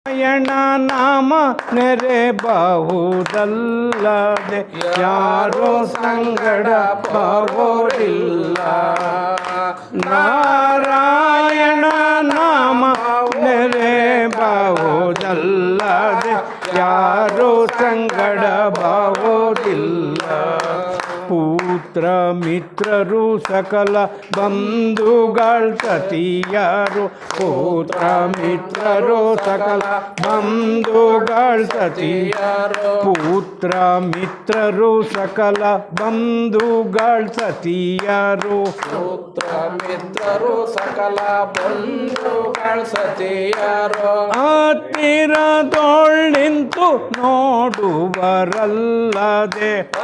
ನಾರಾಯಣ ನಾಮ ನೆರೆಬಹುದಲ್ಲದೆ ಯಾರೋ ಸಂಗಡ ಬರೋರಿಲ್ಲ. ನಾರಾಯಣ ನಾಮ ನೆರೆಬಹುದಲ್ಲದೆ ಯಾರೋ ಸಂಗಡ ಬರೋರಿಲ್ಲ. ಪುತ್ರ ಮಿತ್ರರು ಸಕಲ ಬಂಧುಗಳ ಸತಿಯರು, ಪುತ್ರ ಮಿತ್ರರು ಸಕಲ ಬಂಧುಗಳ ಸತಿಯರು, ಪುತ್ರ ಮಿತ್ರರು ಸಕಲ ಬಂಧುಗಳ ಸತಿಯರು, ಪುತ್ರ ಮಿತ್ರರು ಸಕಲ ಬಂಧುಗಳ ಸತಿಯರು. ಹತ್ತಿರದೊಳ್ ನಿಂತು ನೋಡುವರಲ್ಲದೆ,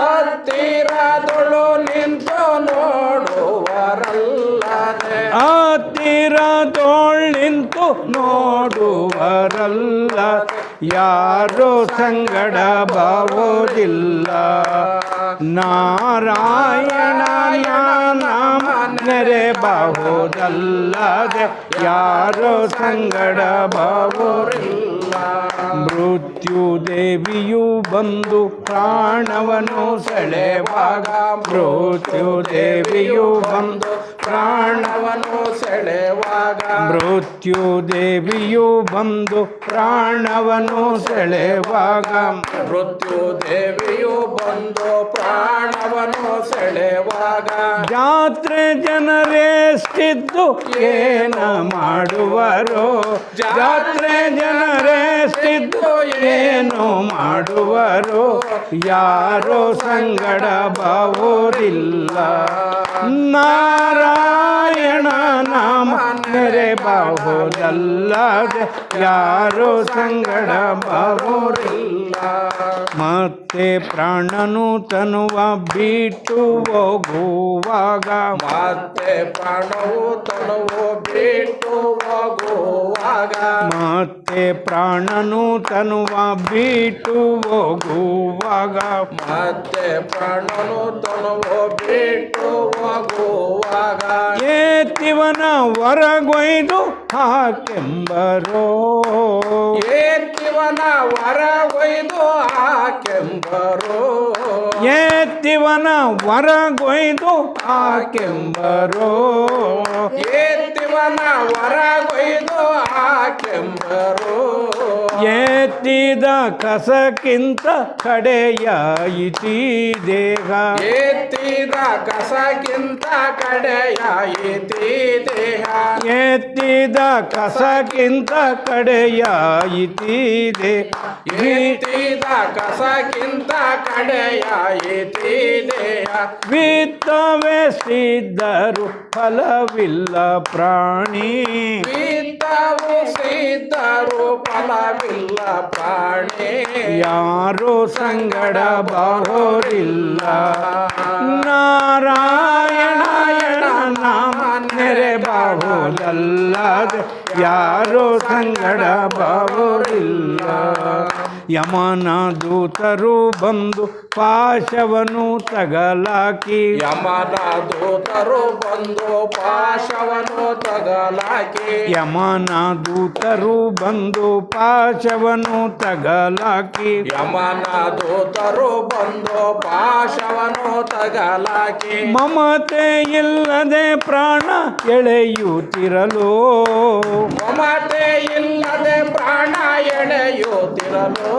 ಹತ್ತಿರದೊಳು ನಿಂತು ನೋಡುವರಲ್ಲದೆ, ಹತ್ತಿರದೊಳ್ ನಿಂತು ನೋಡುವರಲ್ಲ ಯಾರೋ ಸಂಗಡ ಬರೋದಿಲ್ಲ. ನಾರಾಯಣ ನಾಮ ನೆರೆಬಹುದಲ್ಲದೆ ಯಾರೋ ಸಂಗಡ ಬರೋರಿಲ್ಲ. ಮೃತ್ಯು ದೇವಿಯು ಬಂದು ಪ್ರಾಣವನ್ನು ಸೆಳೆವಾಗ, ಮೃತ್ಯು ದೇವಿಯು ಬಂದು ಪ್ರಾಣವನ್ನು ಸೆಳೆವಾಗ, ಮೃತ್ಯು ದೇವಿಯು ಬಂದು ಪ್ರಾಣವನ್ನು ಸೆಳೆವಾಗ, ಮೃತ್ಯು ದೇವಿಯು ಬಂದು ಪ್ರಾಣವನ್ನು ಸೆಳೆವಾಗ, ಜಾತ್ರೆ ಜನರೆಷ್ಟಿದ್ದು ಏನ ಮಾಡುವರೋ, ಜಾತ್ರೆ ಜನರೆಷ್ಟಿದ್ದು ಏನು ಮಾಡುವರು ಯಾರೋ ಸಂಗಡ ಬರೋದಿಲ್ಲ. ನಾರಾಯಣ ನಾಮ ನೆರೆಬಹುದಲ್ಲದೆ ಯಾರೋ ಸಂಗಡ ಬರೋದಿಲ್ಲ. ಮತ್ತೆ ಪ್ರಾಣನು ತನುವ ಬಿಟ್ಟು ಹೋಗುವಾಗ, ಮತ್ತೆ ಪ್ರಾಣವು ತನುವು ಬಿಟ್ಟು ಹೋಗುವಾಗ, ಮತ್ತೆ ಪ್ರಾಣನು ತನುವ ಬಿಟ್ಟು ಹೋಗುವಾಗ, ಮತ್ತೆ ಪ್ರಾಣನು ತನುವು ಬಿಟ್ಟು ಹೋಗುವಾಗ, ಏತಿವನ ಹೊರಗೊಯ್ದು ಹಾಕೆಂಬರೋ, ಏತಿವನ ಹೊರಗೊಯ್ದು ಹಾಕೆಂಬರೋ, ಏತಿವನ ಹೊರಗೊಯ್ದು ಹಾಕೆಂಬರೋ, ಏತಿವನ ಹೊರಗೊಯ್ದು ಹಾಕೆಂಬರೋ. ಎತ್ತಿದ ಕಸಕ್ಕಿಂತ ಕಡೆಯಾಯಿತಿ ದೇಹ, ಎತ್ತಿದ ಕಸಕ್ಕಿಂತ ಕಡೆಯಾಯಿತಿ ದೇಹ, ಎತ್ತಿದ ಕಸಕ್ಕಿಂತ ಕಡೆಯಾಯಿತಿ ದೇಹ, ಎತ್ತಿದ ಕಸಕ್ಕಿಂತ ಕಡೆಯಾಯಿತಿ ದೇಹ. ವಿತ್ತವೆಷ್ಟಿದ್ದರೂ ಫಲವಿಲ್ಲ ಪ್ರಾಣಿ, ವಿತ್ತವು ಸಿದ್ಧರು ಫಲವಿಲ್ಲ ಪ್ರಾಣಿ, ಯಾರೋ ಸಂಗಡ ಬರೋದಿಲ್ಲ. ನಾರಾಯಣ ನಾಮ ನೆರೆಬಹುದಲ್ಲದೆ ಯಾರೋ ಸಂಗಡ ಬರೋದಿಲ್ಲ. ಯಮನ ದೂತರು ಬಂದು ಪಾಶವನ್ನು ತಗಲಾಕಿ, ಯಮನ ದೂತರು ಬಂದು ಪಾಶವನ್ನು ತಗಲಾಕಿ, ಯಮನ ದೂತರು ಬಂದು ಪಾಶವನ್ನು ತಗಲಾಕಿ, ಯಮನ ದೂತರು ಬಂದು ಪಾಶವನ್ನು ತಗಲಾಕಿ, ಮಮತೆ ಇಲ್ಲದೆ ಪ್ರಾಣ ಎಳೆಯುತ್ತಿರಲು, ಮಮತೆ ಇಲ್ಲದೆ ಪ್ರಾಣ ಎಳೆಯುತ್ತಿರಲು,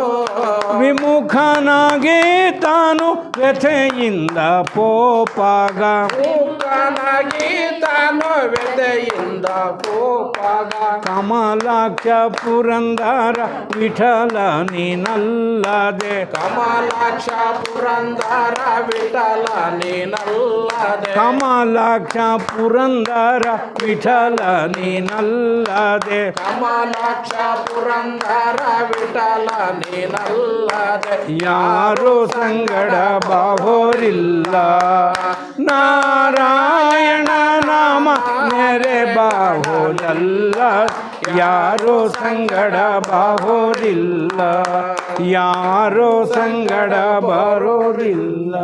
ವಿಮುಖನಾಗಿ ತಾನು ವ್ಯಥೆಯಿಂದ ಪೋಪಾಗ, ಮೂಕನಾಗಿ ತಾನು ವ್ಯಥೆಯಿಂದ ಕೋಪಾಗ, ಕಮಲಾಕ್ಷ ಪುರಂದರ ವಿಠಲ ನೀನಲ್ಲದೆ, ಕಮಲಾಕ್ಷ ಪುರಂದರ ವಿಠಲ ನೀನಲ್ಲದೆ, ಕಮಲಾಕ್ಷ ಪುರಂದರ ವಿಠಲ ನೀನಲ್ಲದೆ, ಕಮಲಾಕ್ಷ ಪುರಂದರ ವಿಠಲ ನೀನಲ್ಲದೆ, ಯಾರೋ ಸಂಗಡ ಬರೋರಿಲ್ಲ. ನಾರಾಯಣ ನಾಮ ನೆರೆಬಹುದಲ್ಲ ಯಾರೋ ಸಂಗಡ ಬರೋದಿಲ್ಲ, ಯಾರೋ ಸಂಗಡ ಬರೋದಿಲ್ಲ.